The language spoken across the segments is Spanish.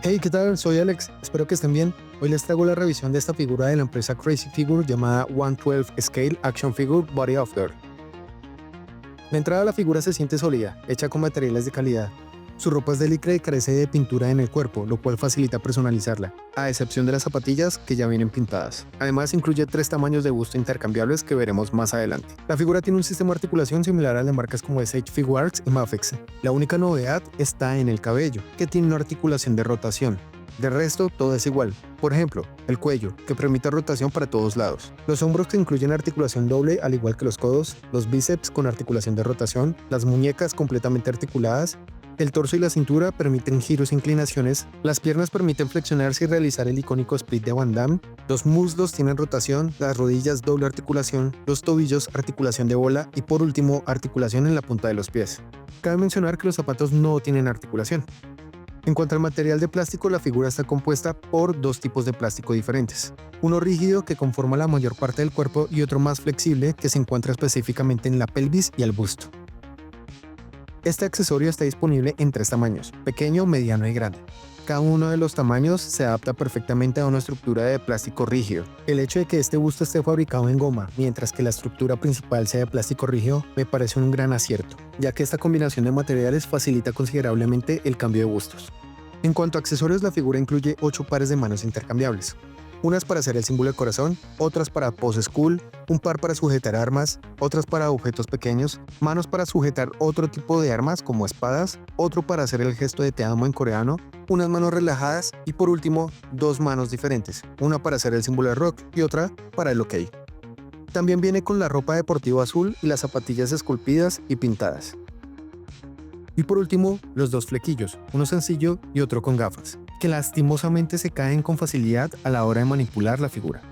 Hey, ¿qué tal? Soy Alex, espero que estén bien. Hoy les traigo la revisión de esta figura de la empresa Crazy Figure llamada 112 Scale Action Figure Body of Girl. De entrada, la figura se siente sólida, hecha con materiales de calidad. Su ropa es de licra y carece de pintura en el cuerpo, lo cual facilita personalizarla, a excepción de las zapatillas que ya vienen pintadas. Además, incluye 3 tamaños de busto intercambiables que veremos más adelante. La figura tiene un sistema de articulación similar al de marcas como SH Figuarts y Mafex. La única novedad está en el cabello, que tiene una articulación de rotación. De resto, todo es igual. Por ejemplo, el cuello, que permite rotación para todos lados. Los hombros que incluyen articulación doble, al igual que los codos. Los bíceps con articulación de rotación. Las muñecas completamente articuladas. El torso y la cintura permiten giros e inclinaciones. Las piernas permiten flexionarse y realizar el icónico split de Van Damme. Los muslos tienen rotación. Las rodillas doble articulación. Los tobillos articulación de bola. Y por último, articulación en la punta de los pies. Cabe mencionar que los zapatos no tienen articulación. En cuanto al material de plástico, la figura está compuesta por 2 tipos de plástico diferentes. Uno rígido que conforma la mayor parte del cuerpo y otro más flexible que se encuentra específicamente en la pelvis y el busto. Este accesorio está disponible en 3 tamaños, pequeño, mediano y grande. Cada uno de los tamaños se adapta perfectamente a una estructura de plástico rígido. El hecho de que este busto esté fabricado en goma, mientras que la estructura principal sea de plástico rígido, me parece un gran acierto, ya que esta combinación de materiales facilita considerablemente el cambio de bustos. En cuanto a accesorios, la figura incluye 8 pares de manos intercambiables. Unas para hacer el símbolo del corazón, otras para poses cool, un par para sujetar armas, otras para objetos pequeños, manos para sujetar otro tipo de armas como espadas, otro para hacer el gesto de te amo en coreano, unas manos relajadas y por último 2 manos diferentes, una para hacer el símbolo de rock y otra para el OK. También viene con la ropa deportiva azul y las zapatillas esculpidas y pintadas. Y por último, los 2 flequillos, uno sencillo y otro con gafas, que lastimosamente se caen con facilidad a la hora de manipular la figura.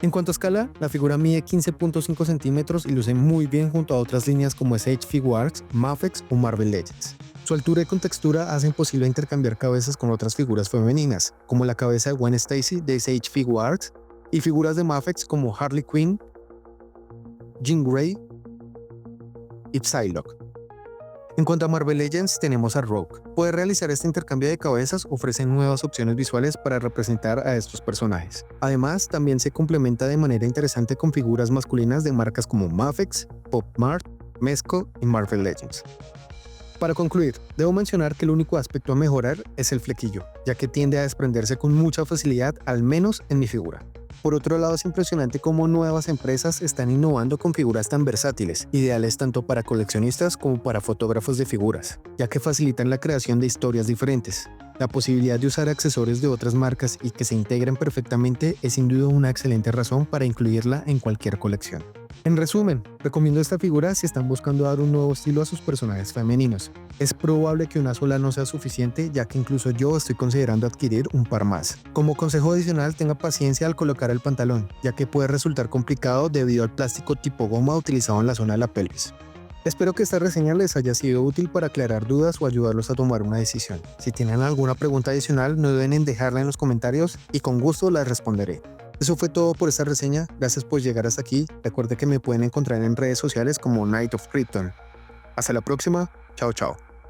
En cuanto a escala, la figura mide 15.5 centímetros y luce muy bien junto a otras líneas como SH Figuarts, Mafex o Marvel Legends. Su altura y contextura hacen posible intercambiar cabezas con otras figuras femeninas, como la cabeza de Gwen Stacy de SH Figuarts y figuras de Mafex como Harley Quinn, Jean Grey y Psylocke. En cuanto a Marvel Legends, tenemos a Rogue. Poder realizar este intercambio de cabezas ofrece nuevas opciones visuales para representar a estos personajes. Además, también se complementa de manera interesante con figuras masculinas de marcas como Mafex, Pop Mart, Mezco y Marvel Legends. Para concluir, debo mencionar que el único aspecto a mejorar es el flequillo, ya que tiende a desprenderse con mucha facilidad, al menos en mi figura. Por otro lado, es impresionante cómo nuevas empresas están innovando con figuras tan versátiles, ideales tanto para coleccionistas como para fotógrafos de figuras, ya que facilitan la creación de historias diferentes. La posibilidad de usar accesorios de otras marcas y que se integren perfectamente es sin duda una excelente razón para incluirla en cualquier colección. En resumen, recomiendo esta figura si están buscando dar un nuevo estilo a sus personajes femeninos. Es probable que una sola no sea suficiente, ya que incluso yo estoy considerando adquirir un par más. Como consejo adicional, tenga paciencia al colocar el pantalón, ya que puede resultar complicado debido al plástico tipo goma utilizado en la zona de la pelvis. Espero que esta reseña les haya sido útil para aclarar dudas o ayudarlos a tomar una decisión. Si tienen alguna pregunta adicional, no duden en dejarla en los comentarios y con gusto las responderé. Eso fue todo por esta reseña, gracias por llegar hasta aquí. Recuerde que me pueden encontrar en redes sociales como Knight of Krypton. Hasta la próxima, chao chao.